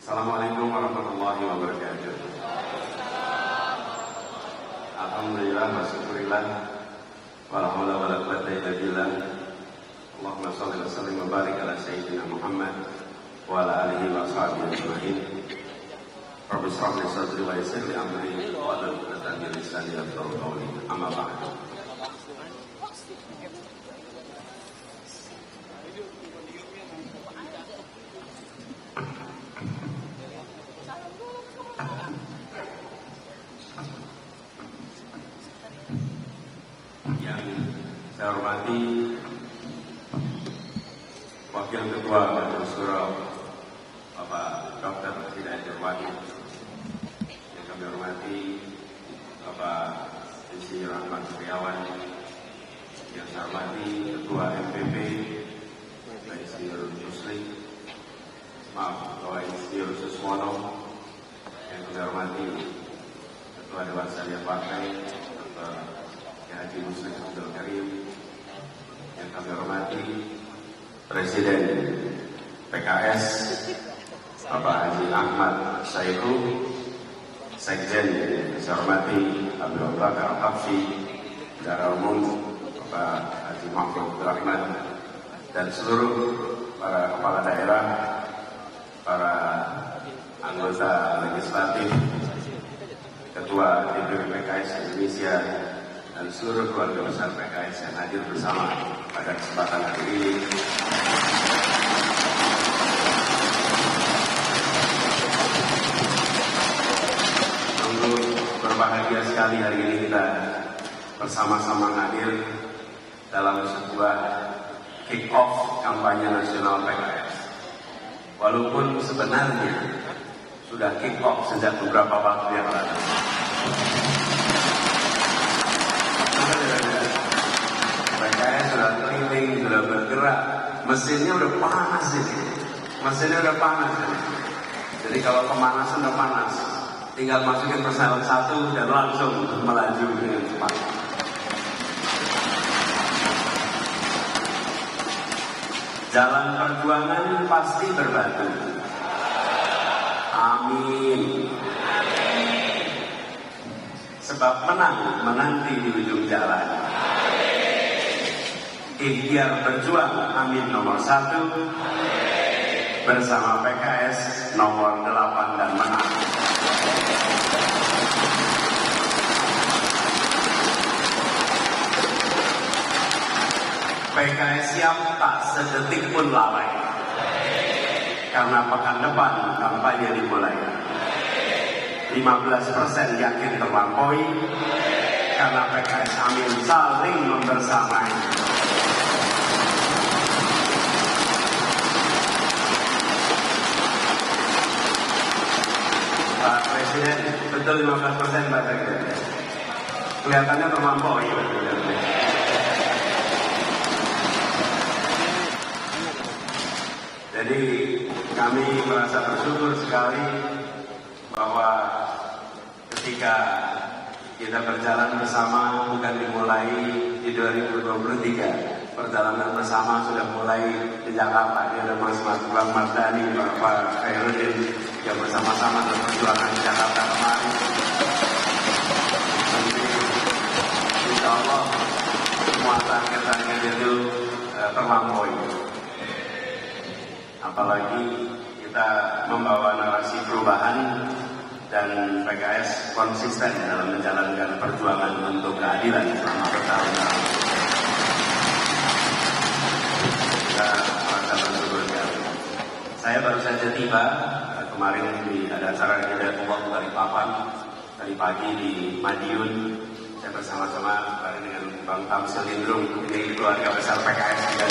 Assalamualaikum warahmatullahi wabarakatuh. Alhamdulillah wa syukurillah wala haula wala quwwata illa billah. Allahumma shalli wa sallim wa barik ala sayyidina Muhammad wa ala alihi wa sahbihi ajma'in. Rabbi shrah li sadri wa yassir li amri wa hlul 'uqdatam min lisani yafqahu qawli. Amma ba'du. Yang saya hormati Wakil Ketua Majelis Syuro Bapak Dr. Hidayat Irwadi, yang kami hormati Bapak Insinyur Ahmad Setiawan, yang saya hormati Ketua MPP Bapak Insinyur Muslim, Bapak Insinyur Suswono, yang kami hormati Ketua Dewan Syariah Partai Haji Muslim Abdul Karim, yang kami hormati Presiden PKS Bapak Haji Ahmad Saiku, Sekjen yang saya hormati Abdul Bakar Al-Habsyi, Bendahara Umum Bapak Haji Mahfud Rahman, dan seluruh para kepala daerah, para anggota legislatif, Ketua DPP PKS Indonesia, dan seluruh keluarga besar PKS yang hadir bersama pada kesempatan hari ini. Sungguh berbahagia sekali hari ini kita bersama-sama hadir dalam sebuah kick-off kampanye nasional PKS. Walaupun sebenarnya sudah kick-off sejak beberapa waktu yang lalu. PKS sudah keliling, sudah bergerak, mesinnya udah panas ini. Mesinnya udah panas ini. Jadi kalau pemanasan udah panas, tinggal masukin persenan satu dan langsung melaju dengan cepat. Jalan perjuangan pasti berbatu. Amin. Sebab menang menanti di ujung jalan. Ikhtiar berjuang, amin nomor 1. Bersama PKS nomor 8 dan menang. PKS siap tak sedetik pun lalai. Karena pekan depan kampanye dimulai. 15% yakin terlampaui, karena PKS amin saling membersamai. Pak Presiden, betul 15% Pak Presiden. Kelihatannya terlampaui. Jadi kami merasa bersyukur sekali bahwa ketika kita berjalan bersama bukan dimulai di 2023, perjalanan bersama sudah mulai di Jakarta. Ada Mas Bang Mardani, Pak Khairuddin yang bersama-sama berperjuangan di Jakarta kemarin. Insya Allah semua target-target itu terlampaui. Apalagi kita membawa narasi perubahan dan PKS konsisten dalam menjalankan perjuangan untuk keadilan selama bertahun-tahun. Kita merasa bersyukur sekali. Saya baru saja tiba kemarin ada acara Hidayatullah Balikpapan tadi pagi di Madiun. Saya bersama-sama dengan Bang Tamsil Lindrung, ini keluarga besar PKS juga.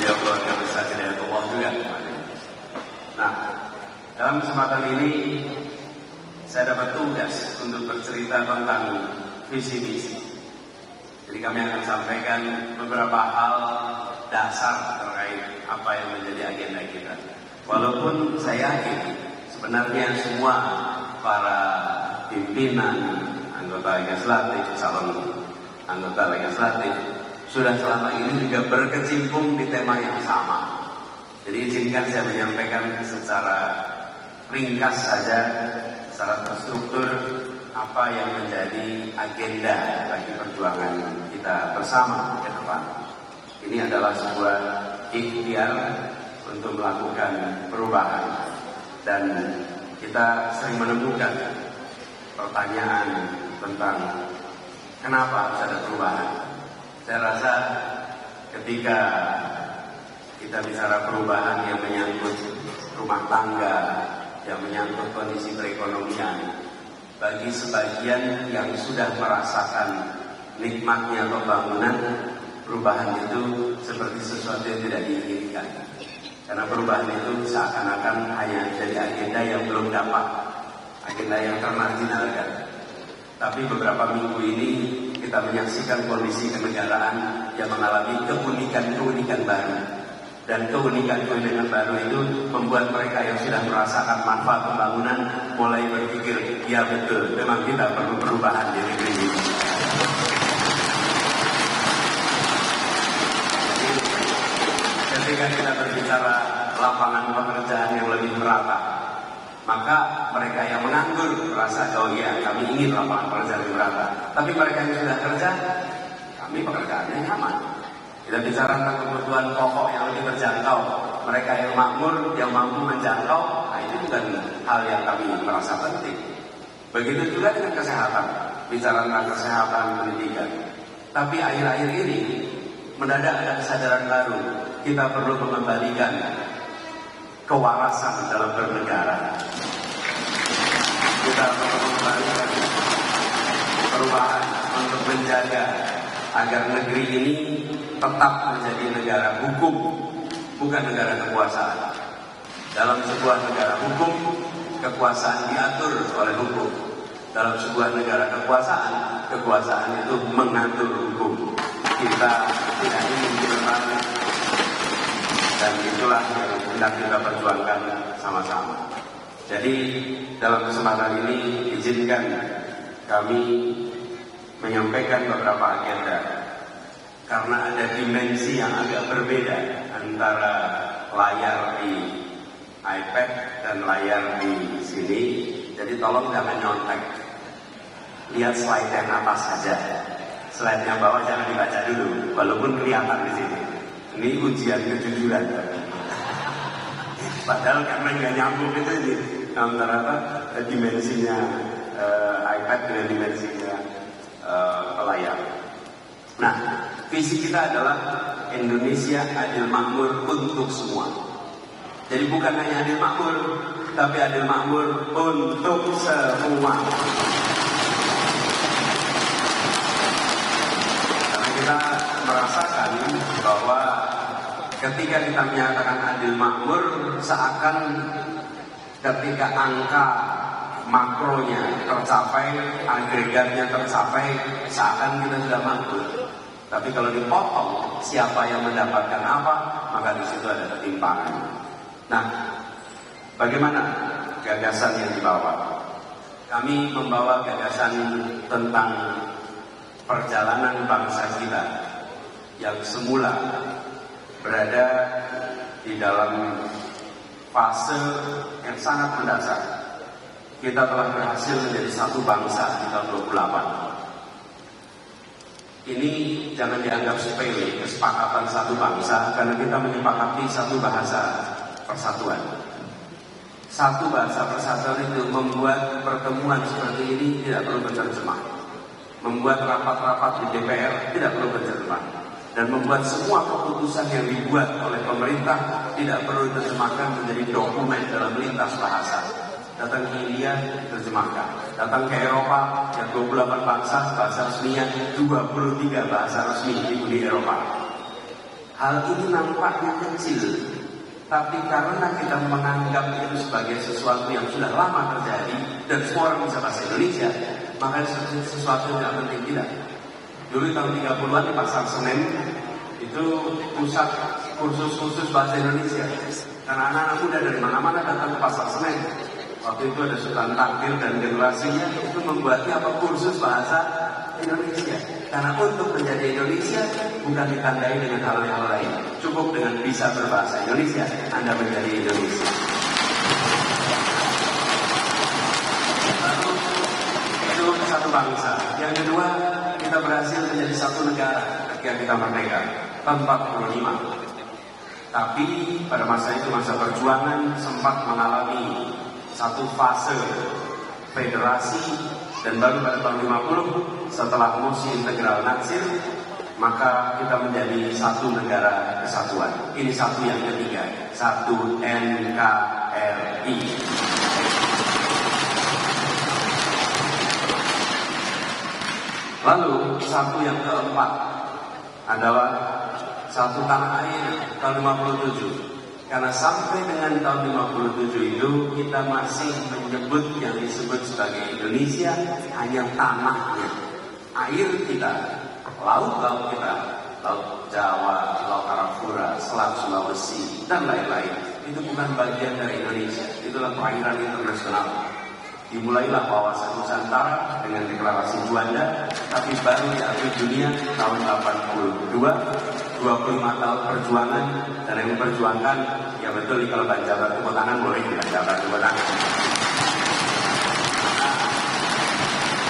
Keluarga besar Hidayatullah juga. Nah, dalam kesempatan ini saya dapat tugas untuk bercerita tentang visi misi. Jadi kami akan sampaikan beberapa hal dasar terkait apa yang menjadi agenda kita. Walaupun saya yakin sebenarnya semua para pimpinan, anggota legislatif, calon anggota legislatif sudah selama ini juga berkecimpung di tema yang sama. Jadi izinkan saya menyampaikan secara ringkas saja, secara terstruktur apa yang menjadi agenda bagi perjuangan kita bersama ke depan. Ini adalah sebuah ikhtiar untuk melakukan perubahan, dan kita sering menemukan pertanyaan tentang kenapa harus ada perubahan. Saya rasa ketika kita bicara perubahan yang menyangkut rumah tangga, yang menyangkut kondisi perekonomian, bagi sebagian yang sudah merasakan nikmatnya pembangunan, perubahan itu seperti sesuatu yang tidak diinginkan. Karena perubahan itu seakan-akan hanya jadi agenda yang belum dapat, agenda yang termarginalkan. Tapi beberapa minggu ini kita menyaksikan kondisi kenegaraan yang mengalami keunikan-keunikan baru. Dan keunikan-keunikan baru itu membuat mereka yang sudah merasakan manfaat pembangunan mulai berpikir, ya betul, memang kita perlu perubahan di negeri ini. Ketika kita berbicara lapangan pekerjaan yang lebih merata, maka mereka yang menganggur merasa, oh iya, kami ingin lapangan pekerjaan yang merata. Tapi mereka yang sudah kerja, kami pekerjaannya nyaman. Kita bicara tentang kebutuhan pokok yang lebih terjangkau, mereka yang makmur, yang mampu menjangkau, nah itu bukan hal yang kami merasa penting. Begitu juga dengan kesehatan, bicara tentang kesehatan pendidikan. Tapi akhir-akhir ini mendadak ada kesadaran baru, kita perlu mengembalikan kewarasan dalam bernegara. Kita perlu mengembalikan perubahan untuk menjaga agar negeri ini tetap menjadi negara hukum, bukan negara kekuasaan. Dalam sebuah negara hukum, kekuasaan diatur oleh hukum. Dalam sebuah negara kekuasaan, kekuasaan itu mengatur hukum. Kita tidak ingin dilepas, dan itulah yang hendak kita perjuangkan sama-sama. Jadi dalam kesempatan ini izinkan kami menyampaikan beberapa agenda, karena ada dimensi yang agak berbeda antara layar di iPad dan layar di sini. Jadi tolong jangan nyontek, lihat slide yang atas saja, slide yang bawah jangan dibaca dulu, walaupun kelihatan di sini. Ini ujian kejujuran. Padahal karena nggak nyambung itu ini antara dimensinya iPad dengan dimensinya layar. Nah, visi kita adalah Indonesia adil makmur untuk semua. Jadi bukan hanya adil makmur, tapi adil makmur untuk semua. Karena kita merasakan bahwa ketika kita menyatakan adil makmur, seakan ketika angka makronya tercapai, agregatnya tercapai, seakan kita sudah makmur. Tapi kalau dipotong siapa yang mendapatkan apa, maka di situ ada ketimpangan. Nah, bagaimana gagasan yang dibawa? Kami membawa gagasan tentang perjalanan bangsa kita yang semula berada di dalam fase yang sangat mendasar. Kita telah berhasil menjadi satu bangsa di tahun 28. Ini jangan dianggap sepele, kesepakatan satu bangsa, karena kita menyepakati satu bahasa persatuan. Satu bahasa persatuan itu membuat pertemuan seperti ini tidak perlu berterjemah, membuat rapat-rapat di DPR tidak perlu berterjemah, dan membuat semua keputusan yang dibuat oleh pemerintah tidak perlu diterjemahkan menjadi dokumen dalam lintas bahasa. Datang ke India, diterjemahkan. Datang ke Eropa, yang 28 bangsa, bahasa resminya 23 bahasa resmi di Uni Eropa. Hal ini nampaknya kecil, tapi karena kita menganggap itu sebagai sesuatu yang sudah lama terjadi dan semua orang bisa bahasa Indonesia, maka sesuatu yang tidak penting. Tidak. Dulu tahun 30-an di Pasar Senen itu pusat kursus bahasa Indonesia. Karena anak-anak muda dari mana-mana datang ke Pasar Senen. Waktu itu ada Sultan Takdir dan generasinya, itu membuatnya kursus bahasa Indonesia. Karena untuk menjadi Indonesia bukan ditandai dengan hal-hal lain. Cukup dengan bisa berbahasa Indonesia, Anda menjadi Indonesia. Lalu, itu satu bangsa. Yang kedua, kita berhasil menjadi satu negara ketika kita merdeka, tahun 45. Tapi pada masa itu, masa perjuangan, sempat mengalami satu fase federasi, dan baru pada tahun 50 setelah mosi integral Natsir, maka kita menjadi satu negara kesatuan. Ini satu yang ketiga, satu NKRI. Lalu satu yang keempat adalah satu tanah air tahun 57. Karena sampai dengan tahun 57 itu kita masih menyebut yang disebut sebagai Indonesia hanya tanahnya. Air kita, laut-laut kita, Laut Jawa, Laut Arafura, Selat Sulawesi, dan lain-lain. Itu bukan bagian dari Indonesia, itulah perairan internasional. Dimulailah kawasan Nusantara dengan deklarasi Juanda, tapi baru diakui dunia tahun 82, 25 tahun perjuangan, dan yang memperjuangkan, ya betul kalau Banjabar tepuk tangan boleh Banjabar tepuk tangan.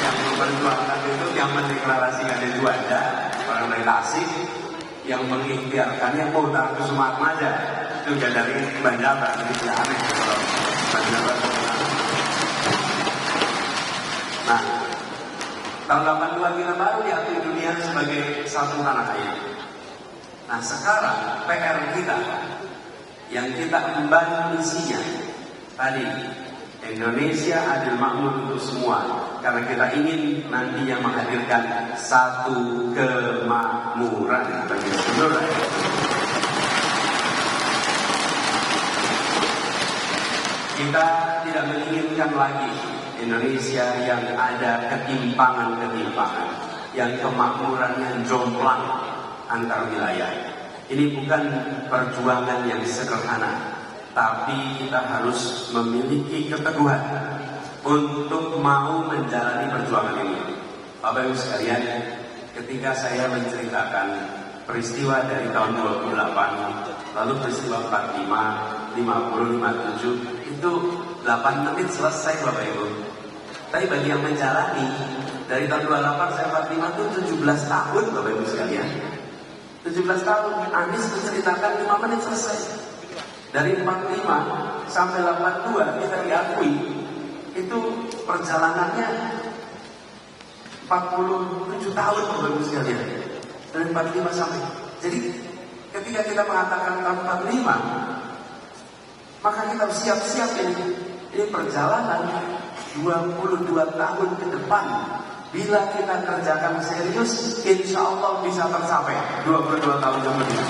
Yang memperjuangkan itu yang mendeklarasikan Juanda, orang dari Tasik, yang mengikhtiarkannya Utara Kusuma Atmaja, itu juga dari Banjabar, jadi tidak aneh kalau Banjabar tepuk tangan. Nah, tahun 82 kita baru diakui dunia sebagai satu tanah air. Nah, sekarang PR kita yang kita emban misinya tadi, Indonesia adil makmur untuk semua, karena kita ingin nantinya menghadirkan satu kemakmuran bagi seluruh rakyat. Kita tidak menginginkan lagi Indonesia yang ada ketimpangan-ketimpangan, yang kemakmurannya jomplang antar wilayah. Ini bukan perjuangan yang sederhana, tapi kita harus memiliki keteguhan untuk mau menjalani perjuangan ini. Bapak Ibu sekalian, ketika saya menceritakan peristiwa dari tahun 28, lalu peristiwa 45, 50, 57, itu 8 menit selesai Bapak Ibu. Tapi bagi yang menjalani dari tahun 28 sampai 45 itu 17 tahun Bapak Ibu sekalian. 17 tahun, Anies menceritakan 5 menit selesai. Dari 45 sampai 82 kita diakui, itu perjalanannya 47 tahun Bapak Ibu sekalian. Dari 45 sampai. Jadi ketika kita mengatakan tahun 45, maka kita siap-siap ini perjalanan 22 tahun ke depan. Bila kita kerjakan serius, insya Allah bisa tercapai 22 tahun kemudian.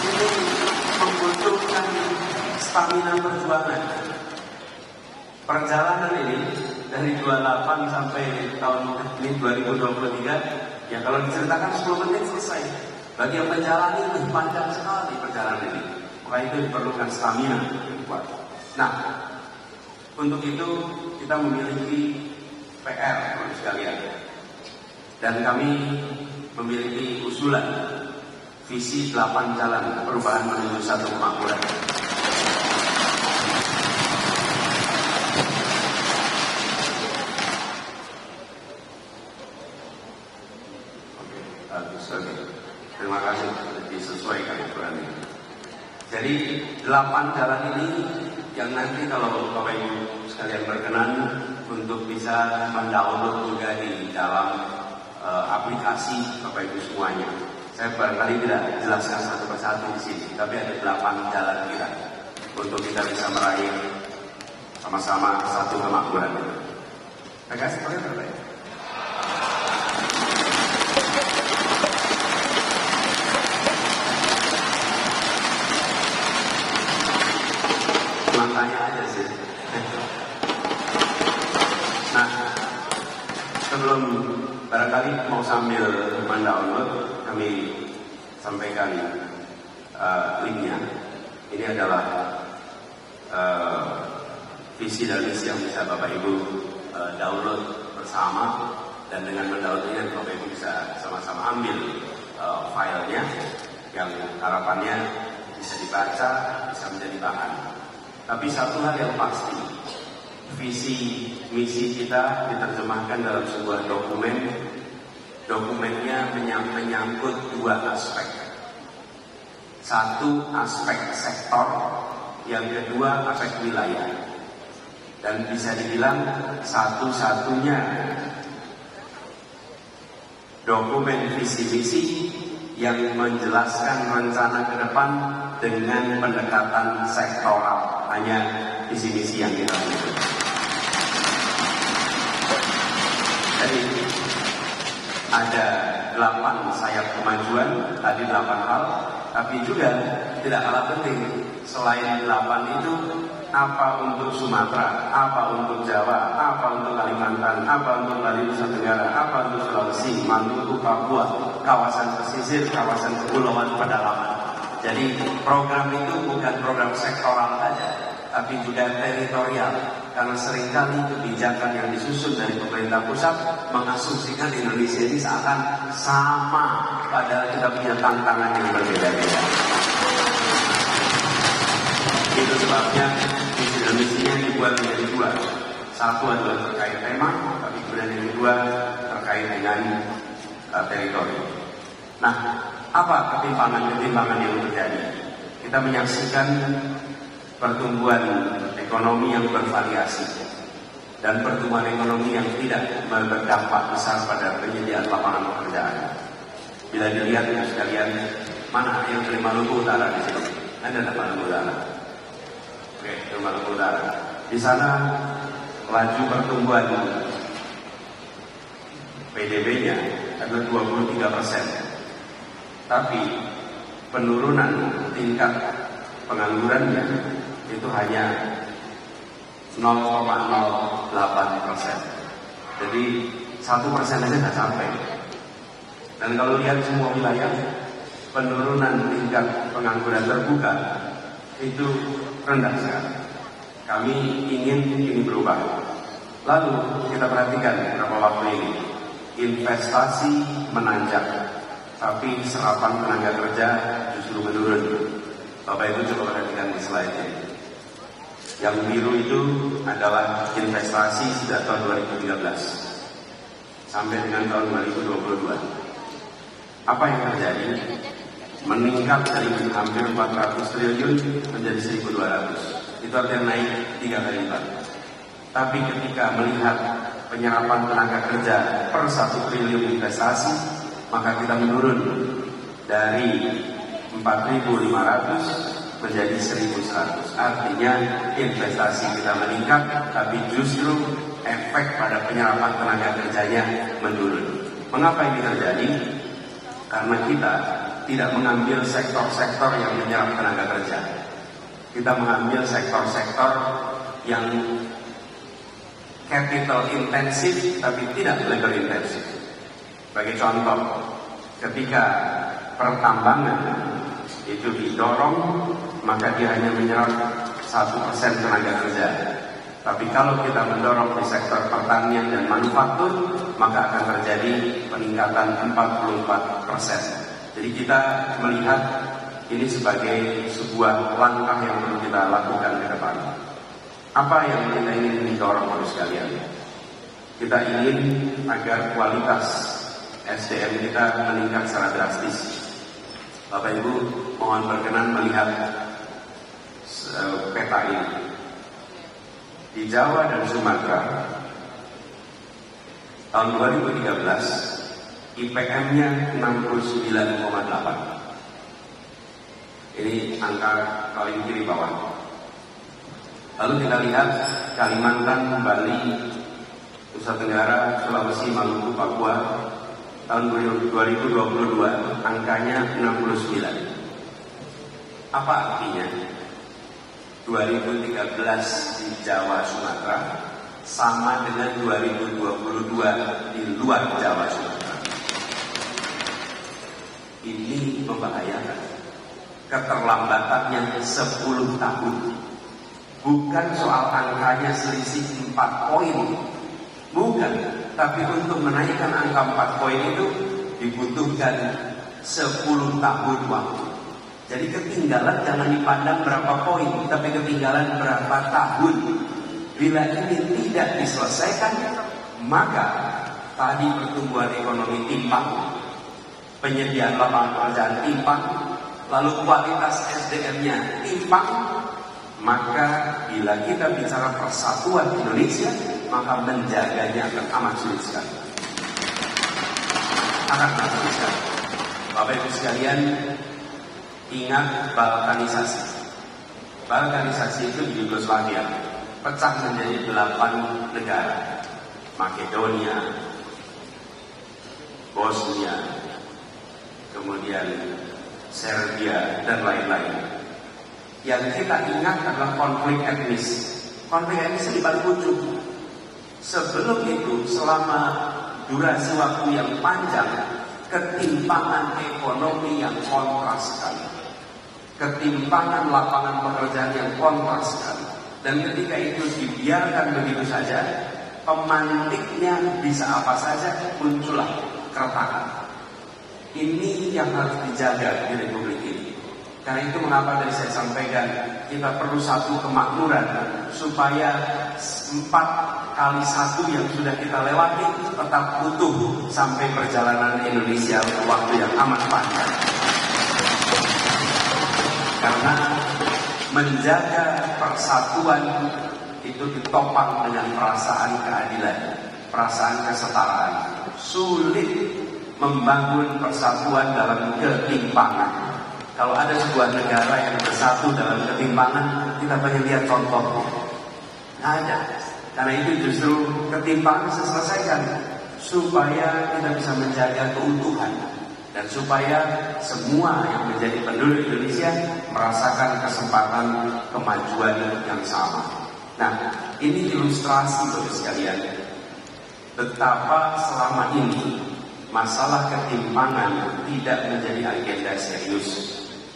Ini membutuhkan stamina perjuangan. Perjalanan ini dari 28 sampai tahun ini 2023, ya kalau diceritakan 10 menit selesai. Bagi yang menjalani lebih panjang sekali perjalanan ini. Maka itu diperlukan stamina yang kuat. Nah, untuk itu kita memiliki PR sekalian, dan kami memiliki usulan visi 8 jalan perubahan menuju satu kemakmuran. Oke. Terima kasih sudah disesuaikan ukuran ini. Jadi 8 jalan ini yang nanti kalau Bapak Ibu sekalian berkenan untuk bisa mendownload juga di dalam aplikasi Bapak Ibu semuanya. Saya barangkali tidak jelaskan satu persatu di sini, tapi ada 8 jalan kita untuk kita bisa meraih sama-sama satu kemakmuran. PKS boleh berbaik. Tanya aja sih. Nah, sebelum barangkali mau sambil mendownload, kami sampaikan linknya. Ini adalah visi dan misi yang bisa Bapak Ibu download bersama, dan dengan mendownload ini Bapak Ibu bisa sama-sama ambil filenya yang harapannya bisa dibaca, bisa menjadi bahan. Tapi satu hal yang pasti, visi misi kita diterjemahkan dalam sebuah dokumen. Dokumennya menyangkut dua aspek. Satu aspek sektor, yang kedua aspek wilayah. Dan bisa dibilang satu-satunya dokumen visi misi yang menjelaskan rencana ke depan dengan pendekatan sektoral. Hanya visi misi yang kita butuh. Jadi ada 8 sayap kemajuan, tadi 8 hal, tapi juga tidak kalah penting. Selain 8 itu, apa untuk Sumatera, apa untuk Jawa, apa untuk Kalimantan, apa untuk Bali Nusa Tenggara, apa untuk Sulawesi, Maluku, Papua, kawasan pesisir, kawasan kepulauan pedalaman. Jadi program itu bukan program sektoral saja, tapi juga teritorial. Karena seringkali kebijakan yang disusun dari pemerintah pusat mengasumsikan Indonesia ini seakan sama, padahal kita punya tantangan yang berbeda-beda. Itu sebabnya visi Indonesia dibuat menjadi dua. Satu adalah terkait tema, tapi kemudian yang kedua terkait dengan teritori. Nah, apa ketimpangan-ketimpangan yang terjadi? Kita menyaksikan pertumbuhan ekonomi yang bervariasi dan pertumbuhan ekonomi yang tidak berdampak besar pada penyediaan lapangan pekerjaan. Bila dilihat ya sekalian, mana yang dari Maluku Utara di sini? Ada Maluku Utara. Oke, di Maluku Utara. Di sana laju pertumbuhan PDB-nya adalah 23%. Tapi penurunan tingkat penganggurannya itu hanya 0,08%. Jadi 1% aja nggak sampai. Dan kalau lihat semua wilayah, penurunan tingkat pengangguran terbuka itu rendah sekali. Kami ingin ini berubah. Lalu kita perhatikan beberapa waktu ini, investasi menanjak, tapi serapan tenaga kerja justru menurun. Bapak Ibu coba perhatikan di slide ini. Yang biru itu adalah investasi sejak tahun 2013 sampai dengan tahun 2022. Apa yang terjadi? Meningkat dari hampir 400 triliun menjadi 1.200. Itu artinya naik 3 kali lipat. Tapi ketika melihat penyerapan tenaga kerja per 1 triliun investasi, maka kita menurun dari 4.500 menjadi 1.100. Artinya investasi kita meningkat, tapi justru efek pada penyerapan tenaga kerjanya menurun. Mengapa ini terjadi? Karena kita tidak mengambil sektor-sektor yang menyerap tenaga kerja. Kita mengambil sektor-sektor yang capital intensif tapi tidak labor intensif. Sebagai contoh, ketika pertambangan itu didorong, maka dia hanya menyerap 1% tenaga kerja. Tapi kalau kita mendorong di sektor pertanian dan manufaktur, maka akan terjadi peningkatan 44%. Jadi kita melihat ini sebagai sebuah langkah yang perlu kita lakukan ke depan. Apa yang kita ingin didorong oleh sekalian? Kita ingin agar kualitas SDM kita meningkat secara drastis. Bapak Ibu mohon berkenan melihat peta ini. Di Jawa dan Sumatera tahun 2013 IPM-nya 69,8. Ini angka paling kiri bawah. Lalu kita lihat Kalimantan, Bali, Nusa Tenggara, Sulawesi, Maluku, Papua tahun 2022 angkanya 69. Apa artinya? 2013 di Jawa Sumatera sama dengan 2022 di luar Jawa Sumatera. Ini membahayakan. Keterlambatannya 10 tahun. Bukan soal angkanya selisih 4 poin, Bukan, tapi untuk menaikkan angka 4 poin itu dibutuhkan 10 tahun waktu. Jadi ketinggalan jangan dipandang berapa poin, tapi ketinggalan berapa tahun. Bila ini tidak diselesaikan, maka tadi pertumbuhan ekonomi timpang, penyediaan lapangan pekerjaan timpang, lalu kualitas SDM-nya timpang, maka bila kita bicara persatuan Indonesia, maka menjaganya akan amat sulit sekali. Akan amat sulit sekali. Bapak Ibu sekalian, ingat Balkanisasi. Balkanisasi itu di Yugoslavia pecah menjadi 8 negara. Makedonia, Bosnia, kemudian Serbia, dan lain-lain. Yang kita ingat adalah konflik etnis. Konflik etnis di balik ujung. Sebelum itu, selama durasi waktu yang panjang, ketimpangan ekonomi yang kontras sekali, ketimpangan lapangan pekerjaan yang kontras sekali. Dan ketika itu dibiarkan begitu saja, pemantiknya bisa apa saja, muncullah keretakan. Ini yang harus dijaga di Republik ini. Karena itu mengapa tadi saya sampaikan, kita perlu satu kemakmuran supaya 4 kali 1 yang sudah kita lewati tetap utuh sampai perjalanan Indonesia waktu yang amat panjang. Karena menjaga persatuan itu ditopang dengan perasaan keadilan, perasaan kesetaraan. Sulit membangun persatuan dalam ketimpangan. Kalau ada sebuah negara yang bersatu dalam ketimpangan, kita pengen lihat contohnya. Nggak ada. Karena itu justru ketimpangan diselesaikan supaya kita bisa menjaga keutuhan dan supaya semua yang menjadi penduduk Indonesia merasakan kesempatan kemajuan yang sama. Nah, ini ilustrasi bagi sekalian betapa selama ini masalah ketimpangan tidak menjadi agenda serius.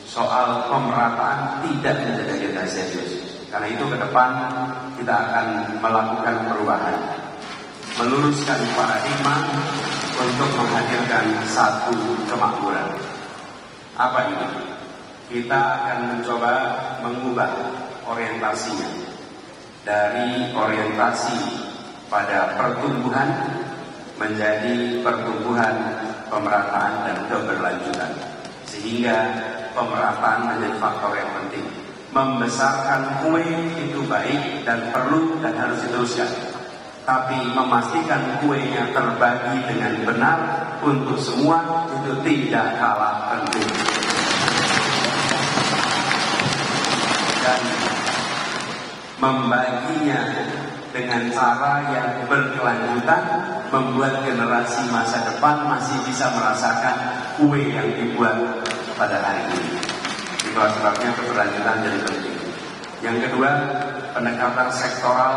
Soal pemerataan tidak menjadi agenda serius. Karena itu ke depan kita akan melakukan perubahan, meluruskan paradigma untuk menghadirkan satu kemakmuran. Apa ini? Kita akan mencoba mengubah orientasinya dari orientasi pada pertumbuhan menjadi pertumbuhan, pemerataan, dan keberlanjutan. Sehingga pemerataan menjadi faktor yang penting. Membesarkan kue itu baik dan perlu dan harus diteruskan. Tapi memastikan kuenya terbagi dengan benar untuk semua itu tidak kalah penting. Dan membaginya dengan cara yang berkelanjutan membuat generasi masa depan masih bisa merasakan kue yang dibuat pada hari ini. Itulah sebabnya keberlanjutan jadi penting. Yang kedua, pendekatan sektoral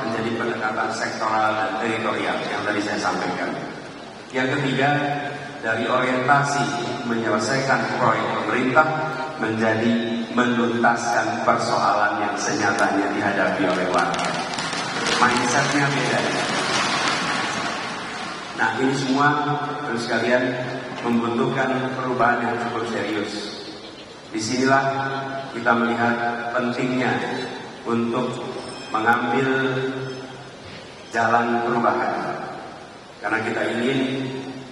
menjadi pendekatan sektoral dan teritorial yang tadi saya sampaikan. Yang ketiga, dari orientasi menyelesaikan proyek pemerintah menjadi menuntaskan persoalan yang senyatanya dihadapi oleh warga. Mindsetnya beda. Nah, ini semua terus sekalian membutuhkan perubahan yang cukup serius. Disinilah kita melihat pentingnya untuk mengambil jalan perubahan. Karena kita ingin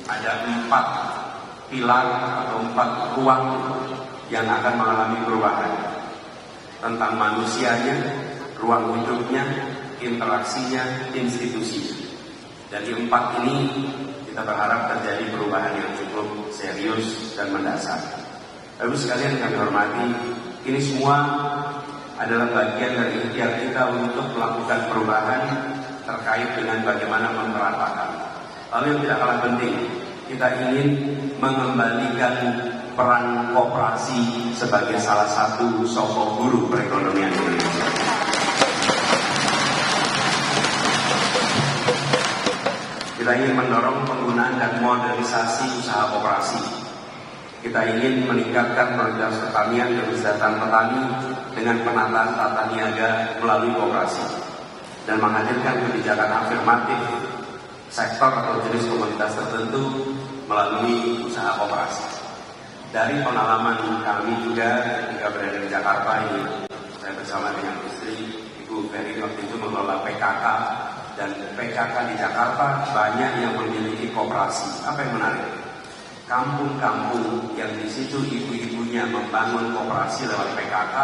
ada 4 pilar atau 4 ruang yang akan mengalami perubahan. Tentang manusianya, ruang hidupnya, interaksinya, institusinya. Dari 4 ini kita berharap terjadi perubahan yang cukup serius dan mendasar. Lalu sekalian kami hormati, ini semua adalah bagian dari ikhtiar kita untuk melakukan perubahan terkait dengan bagaimana memperatakan. Lalu yang tidak kalah penting, kita ingin mengembalikan peran koperasi sebagai salah satu sosok guru perekonomian Indonesia. Kita ingin mendorong penggunaan dan modernisasi usaha koperasi. Kita ingin meningkatkan produktivitas pertanian dan kesejahteraan petani dengan penataan tata niaga melalui koperasi. dan menghadirkan kebijakan afirmatif sektor atau jenis komoditas tertentu melalui usaha koperasi. Dari pengalaman kami juga ketika berada di Jakarta ini, saya bersama dengan istri Ibu Ferry waktu itu mengelola PKK, dan PKK di Jakarta banyak yang memiliki koperasi. Apa yang menarik? Kampung-kampung yang di situ ibu-ibunya membangun koperasi lewat PKK,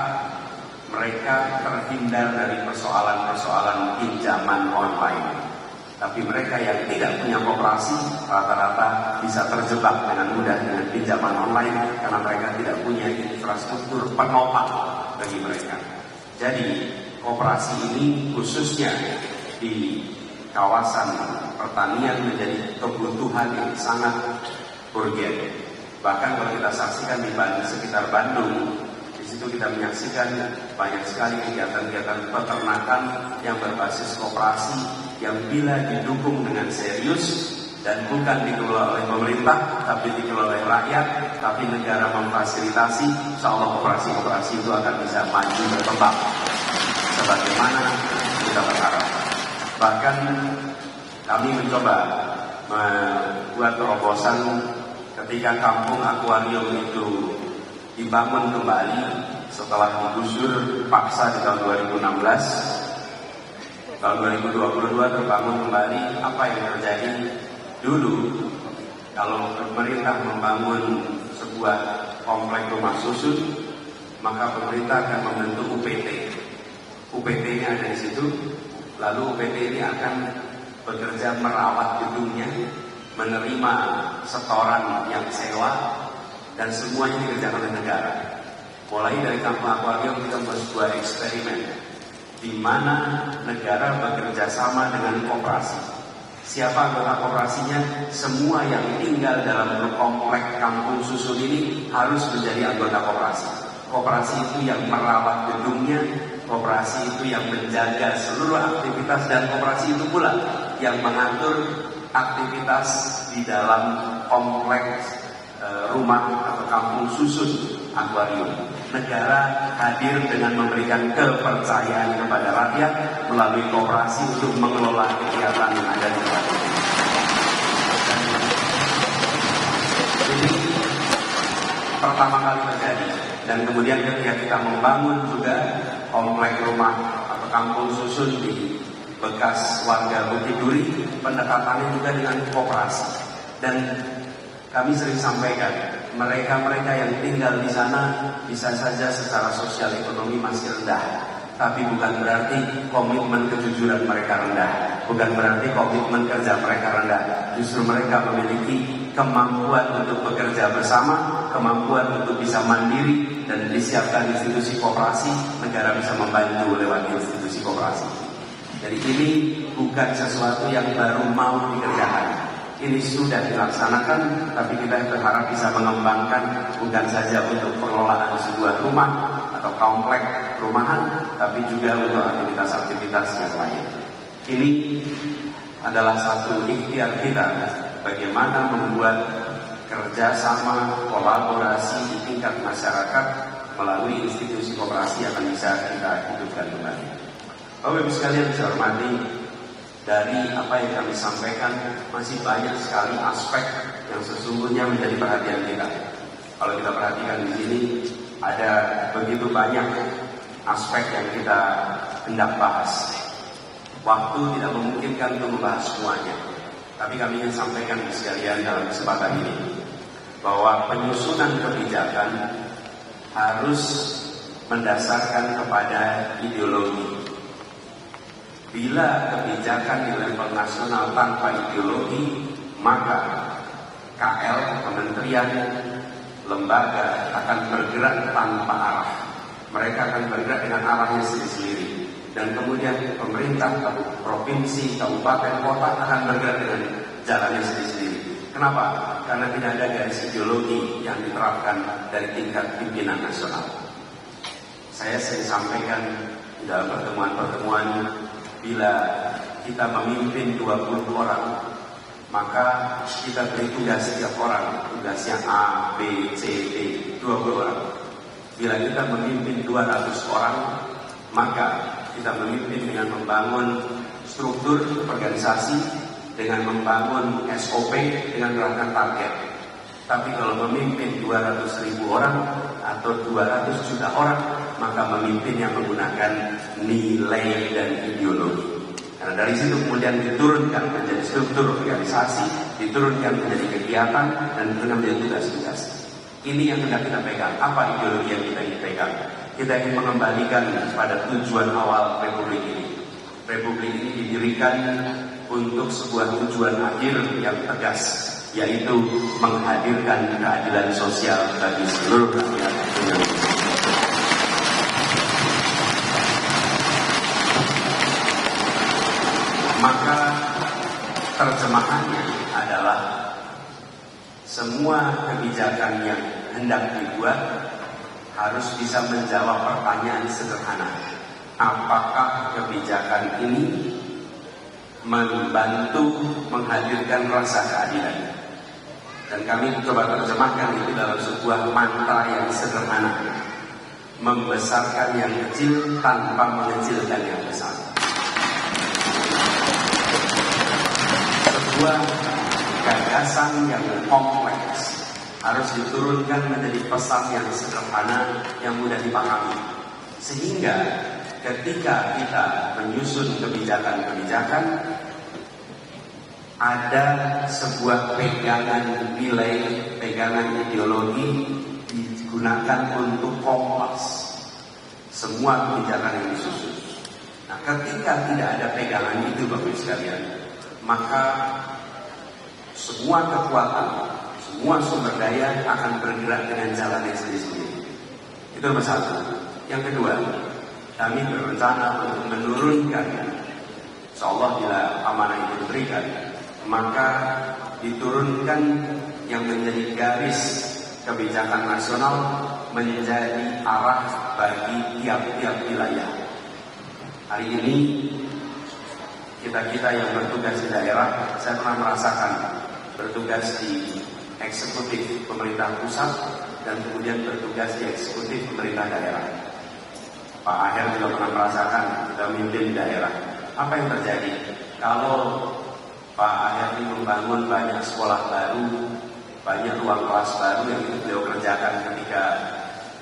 mereka terhindar dari persoalan-persoalan pinjaman online. Tapi mereka yang tidak punya koperasi rata-rata bisa terjebak dengan mudah dengan pinjaman online karena mereka tidak punya infrastruktur penopang bagi mereka. Jadi koperasi ini khususnya di kawasan pertanian menjadi kebutuhan yang sangat urgen. Bahkan kalau kita saksikan di sekitar Bandung, di situ kita menyaksikan banyak sekali kegiatan-kegiatan peternakan yang berbasis koperasi yang bila didukung dengan serius dan bukan dikelola oleh pemerintah, tapi dikelola oleh rakyat, tapi negara memfasilitasi, insya Allah koperasi-koperasi itu akan bisa maju berkembang sebagaimana kita berharap. Bahkan kami mencoba membuat terobosan ketika kampung akuarium itu dibangun kembali setelah digusur paksa di tahun 2016. Tahun 2022 terbangun kembali. Apa yang terjadi? Dulu kalau pemerintah membangun sebuah komplek rumah susun, maka pemerintah akan membentuk UPT. UPT-nya ada di situ, lalu UPT ini akan bekerja merawat gedungnya, menerima setoran yang sewa, dan semuanya dikerjakan oleh negara. Mulai dari kampung akuarium kita membuat sebuah eksperimen di mana negara bekerja sama dengan koperasi. Siapa anggota koperasinya? Semua yang tinggal dalam komplek kampung susun ini harus menjadi anggota koperasi. Koperasi itu yang merawat gedungnya, koperasi itu yang menjaga seluruh aktivitas, dan koperasi itu pula yang mengatur aktivitas di dalam kompleks rumah atau kampung susun akuarium. Negara hadir dengan memberikan kepercayaan kepada rakyat melalui koperasi untuk mengelola kegiatan yang ada di tempat itu. Ini pertama kali terjadi, dan kemudian ketika kita membangun juga komplek rumah atau kampung susun di bekas warga Bukit Duri, pendekatannya juga dengan koperasi. Dan kami sering sampaikan, mereka-mereka yang tinggal di sana bisa saja secara sosial ekonomi masih rendah, tapi bukan berarti komitmen kejujuran mereka rendah, bukan berarti komitmen kerja mereka rendah. Justru mereka memiliki kemampuan untuk bekerja bersama, kemampuan untuk bisa mandiri, dan disiapkan institusi koperasi, negara bisa membantu lewat institusi koperasi. Jadi ini bukan sesuatu yang baru mau dikerjakan. Ini sudah dilaksanakan, tapi kita berharap bisa mengembangkan bukan saja untuk pengelolaan sebuah rumah atau komplek perumahan, tapi juga untuk aktivitas-aktivitas yang lain. Ini adalah satu ikhtiar kita bagaimana membuat kerjasama, kolaborasi di tingkat masyarakat melalui institusi koperasi akan bisa kita hidupkan kembali. Bapak Ibu sekalian saya hormati, dari apa yang kami sampaikan masih banyak sekali aspek yang sesungguhnya menjadi perhatian kita. Kalau kita perhatikan di sini ada begitu banyak aspek yang kita hendak bahas. Waktu tidak memungkinkan untuk membahas semuanya. Tapi kami ingin sampaikan sekalian dalam kesempatan ini bahwa penyusunan kebijakan harus mendasarkan kepada ideologi. Bila kebijakan di level nasional tanpa ideologi, maka KL, kementerian, lembaga akan bergerak tanpa arah. Mereka akan bergerak dengan arahnya sendiri-sendiri. Dan kemudian pemerintah, provinsi, kabupaten, kota akan bergerak dengan jalannya sendiri-sendiri. Kenapa? Karena tidak ada garis ideologi yang diterapkan dari tingkat pimpinan nasional. Saya sering sampaikan dalam pertemuan-pertemuan, bila kita memimpin 20 orang, maka kita beri tugas setiap orang, tugasnya A, B, C, D, 20 orang. Bila kita memimpin 200 orang, maka kita memimpin dengan membangun struktur organisasi, dengan membangun SOP, dengan menerapkan target. Tapi kalau memimpin 200.000 orang atau 200 juta orang, maka memimpin yang menggunakan nilai dan ideologi. Karena dari situ kemudian diturunkan menjadi struktur organisasi, diturunkan menjadi kegiatan, dan diturunkan menjadi tugas-tugas. Ini yang hendak kita pegang. Apa ideologi yang kita ingin pegang? Kita ingin mengembalikan pada tujuan awal Republik ini. Republik ini didirikan untuk sebuah tujuan akhir yang tegas, yaitu menghadirkan keadilan sosial bagi seluruh rakyat Indonesia. Maka terjemahannya adalah semua kebijakan yang hendak dibuat harus bisa menjawab pertanyaan sederhana. Apakah kebijakan ini membantu menghadirkan rasa keadilan? Dan kami coba terjemahkan itu dalam sebuah mantra yang sederhana: membesarkan yang kecil tanpa mengecilkan yang besar. Sebuah gagasan yang kompleks harus diturunkan menjadi pesan yang sederhana, yang mudah dipahami, sehingga ketika kita menyusun kebijakan-kebijakan, ada sebuah pegangan nilai, pegangan ideologi digunakan untuk kompas semua kebijakan yang disusun. Nah, ketika tidak ada pegangan itu, Bapak Ibu sekalian, maka semua kekuatan, semua sumber daya akan bergerak dengan jalannya sendiri-sendiri. Itu nomor satu. Yang kedua, kami berencana untuk menurunkan, insyaallah bila amanah itu diberikan, maka diturunkan yang menjadi garis kebijakan nasional menjadi arah bagi tiap-tiap wilayah. Hari ini kita yang bertugas di daerah, saya pernah merasakan bertugas di eksekutif pemerintah pusat dan kemudian bertugas di eksekutif pemerintah daerah. Pak Aher juga pernah merasakan kita memimpin daerah. Apa yang terjadi? Kalau Pak Aher ini membangun banyak sekolah baru, banyak ruang kelas baru yang itu beliau kerjakan ketika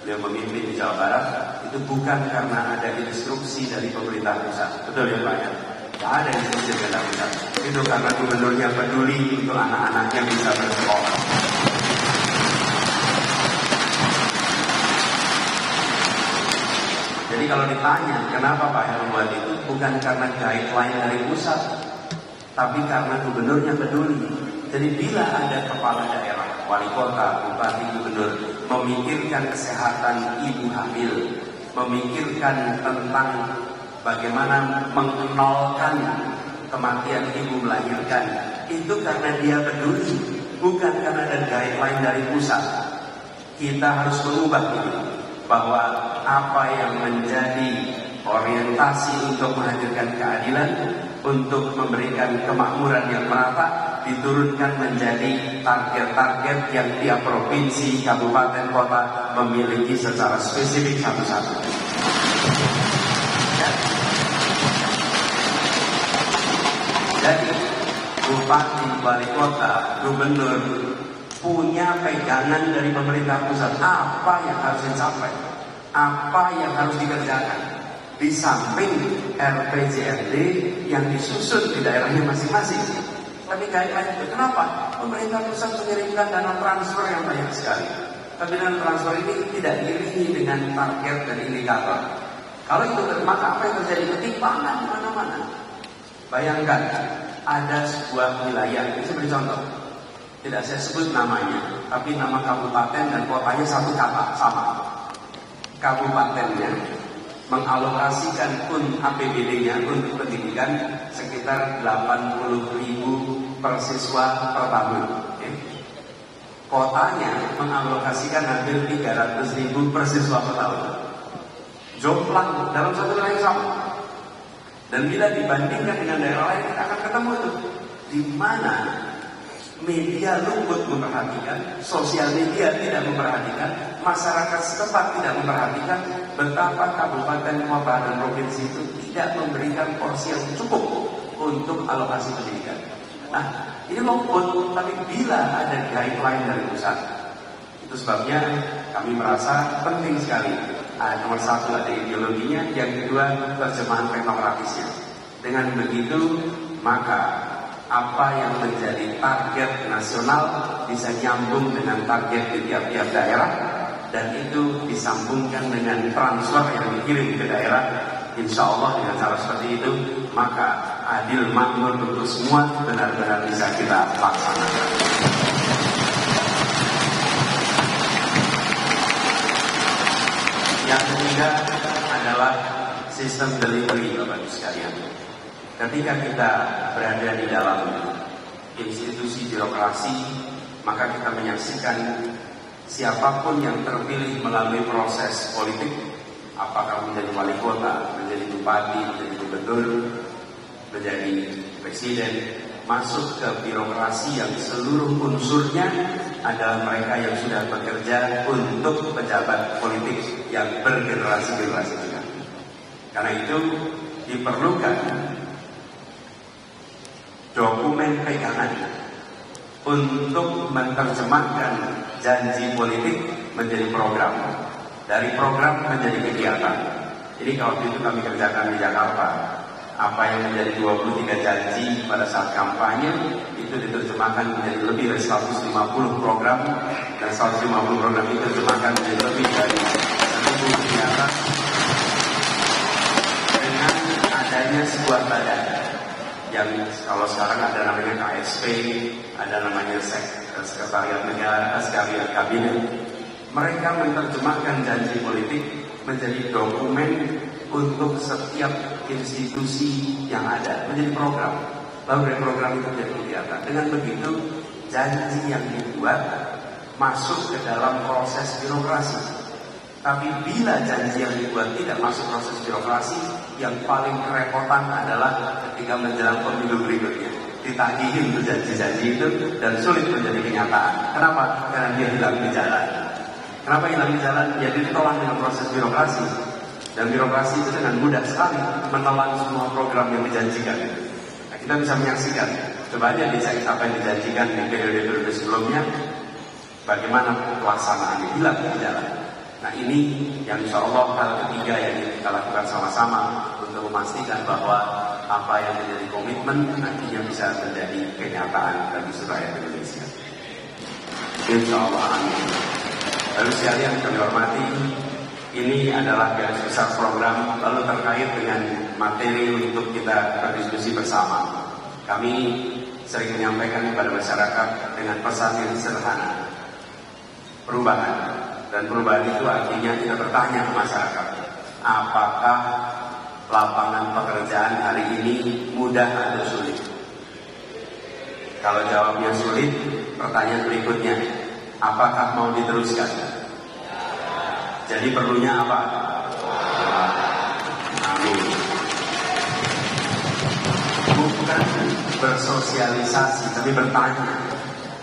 beliau memimpin di Jawa Barat, itu bukan karena ada instruksi dari pemerintah pusat. Betul ya Pak? Tidak ada instruksi dari pemerintah pusat. Itu karena gubernurnya peduli untuk anak-anaknya bisa bersekolah. Jadi kalau ditanya kenapa Pak Aher membuat itu, bukan karena guideline dari pusat, tapi karena gubernurnya peduli. Jadi bila ada kepala daerah, wali kota, bupati, gubernur memikirkan kesehatan ibu hamil, memikirkan tentang bagaimana mengenalkan kematian ibu melahirkan, itu karena dia peduli, bukan karena ada guideline dari pusat. Kita harus mengubah ini, bahwa apa yang menjadi orientasi untuk menghadirkan keadilan, untuk memberikan kemakmuran yang merata, diturunkan menjadi target-target yang tiap provinsi, kabupaten, kota memiliki secara spesifik satu-satu. Jadi bupati, wali kota, gubernur punya pegangan dari pemerintah pusat. Apa yang harus dicapai? Apa yang harus dikerjakan? Di samping RPJMD yang disusun di daerahnya masing-masing. Tapi guideline itu kenapa? Pemerintah pusat mengirimkan dana transfer yang banyak sekali. Tapi dana transfer ini tidak diiringi dengan target dan indikator. Kalau itu maka apa yang terjadi? Ketimpangan di mana-mana. Bayangkan ada sebuah wilayah, ini seperti contoh. Tidak saya sebut namanya, tapi nama kabupaten dan kotanya satu kata, sama. Kabupatennya mengalokasikan APBD-nya untuk pendidikan sekitar 80.000 per siswa per tahun. Kotanya mengalokasikan hampir 300.000 per siswa per tahun. Jomplang dalam satu wilayah yang sama. Dan bila dibandingkan dengan daerah lain, kita akan ketemu itu di mana media luput memperhatikan, sosial media tidak memperhatikan, masyarakat setempat tidak memperhatikan betapa kabupaten, kota, dan provinsi itu tidak memberikan porsi yang cukup untuk alokasi pendidikan. Nah, ini luput, tapi bila ada guideline dari pusat, itu sebabnya kami merasa penting sekali. Nomor satu ada ideologinya, yang kedua terjemahan teknokratisnya. Dengan begitu, maka apa yang menjadi target nasional bisa nyambung dengan target di tiap-tiap daerah, dan itu disambungkan dengan transfer yang dikirim ke daerah. Insya Allah dengan cara seperti itu, maka adil makmur untuk semua benar-benar bisa kita laksanakan. Yang ketiga adalah sistem delivery, Bapak Ibu sekalian. Ketika kita berada di dalam institusi birokrasi, maka kita menyaksikan siapapun yang terpilih melalui proses politik, apakah menjadi wali kota, menjadi bupati, menjadi gubernur, menjadi presiden, masuk ke birokrasi yang seluruh unsurnya adalah mereka yang sudah bekerja untuk pejabat politik yang bergenerasi-generasi juga. Karena itu diperlukan dokumen pegangan untuk menerjemahkan janji politik menjadi program, dari program menjadi kegiatan. Jadi kalau itu kami kerjakan di Jakarta, apa yang menjadi 23 janji pada saat kampanye itu diterjemahkan menjadi lebih dari 150 program, dan 150 program itu diterjemahkan menjadi lebih dari 1.000 kegiatan dengan adanya sebuah badan yang kalau sekarang ada namanya KSP, ada namanya Sekretariat Negara, Sekretariat Kabinet. Mereka menerjemahkan janji politik menjadi dokumen untuk setiap institusi yang ada, menjadi program. Lalu dari program itu menjadi kegiatan. Dengan begitu, janji yang dibuat masuk ke dalam proses birokrasi. Tapi bila janji yang dibuat tidak masuk proses birokrasi, yang paling kerepotan adalah ketika menjelang pemilu berikutnya. Ditagihin tuh janji-janji itu dan sulit menjadi kenyataan. Kenapa? Karena dia hilang di jalan. Kenapa hilang di jalan? Ya ditolak dengan proses birokrasi. Dan birokrasi itu dengan mudah sekali menelan semua program yang dijanjikan. Nah, kita bisa menyaksikan. Coba aja dicek apa yang dijanjikan di periode-periode sebelumnya. Bagaimana pelaksanaannya hilang di jalan. Nah ini yang insya Allah hal ketiga yang kita lakukan sama-sama untuk memastikan bahwa apa yang menjadi komitmen nantinya bisa menjadi kenyataan bagi seluruh rakyat Indonesia. Insya Allah amin. Lalu sekalian kami hormati, ini adalah garis besar program, lalu terkait dengan materi untuk kita berdiskusi bersama. Kami sering menyampaikan kepada masyarakat dengan pesan yang sederhana, perubahan. Dan perubahan itu artinya kita bertanya ke masyarakat, apakah lapangan pekerjaan hari ini mudah atau sulit? Kalau jawabnya sulit, pertanyaan berikutnya, apakah mau diteruskan? Jadi perlunya apa? Amin. Bukan bersosialisasi, tapi bertanya,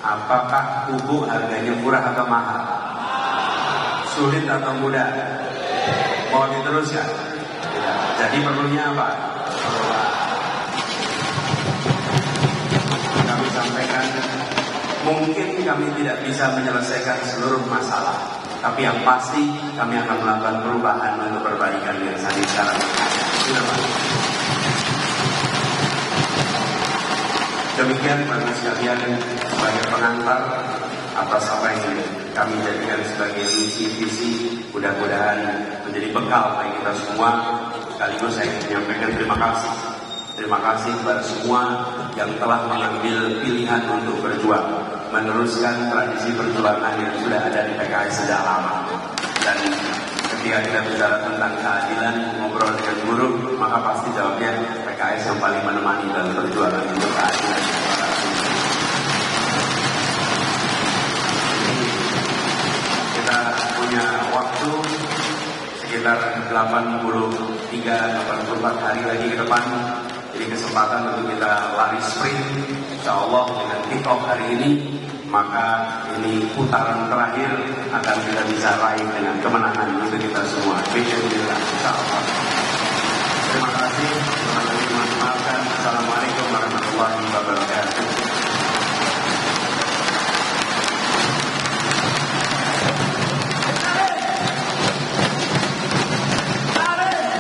apakah pupuk harganya murah atau mahal? Sulit atau mudah? Mau diteruskan? Jadi perlunya apa? Kami sampaikan, mungkin kami tidak bisa menyelesaikan seluruh masalah, tapi yang pasti kami akan melakukan perubahan untuk perbaikan yang saat ini sekarang ada. Demikian Bapak sekalian, sebagai pengantar atas apa yang kami jadikan sebagai visi, mudah-mudahan menjadi bekal bagi kita semua. Sekaligus saya menyampaikan terima kasih. Terima kasih kepada semua yang telah mengambil pilihan untuk berjuang, meneruskan tradisi perjuangan yang sudah ada di PKS sejak lama. Dan ketika kita bicara tentang keadilan, ngobrol dengan buruh, maka pasti jawabnya PKS yang paling menemani dalam perjuangan untuk keadilan. Kita punya waktu sekitar 83-84 hari lagi ke depan. Jadi kesempatan untuk kita lari sprint, insya Allah dengan kick off hari ini, maka ini putaran terakhir akan kita bisa raih dengan kemenangan untuk kita semua. Bismillah, insya Allah.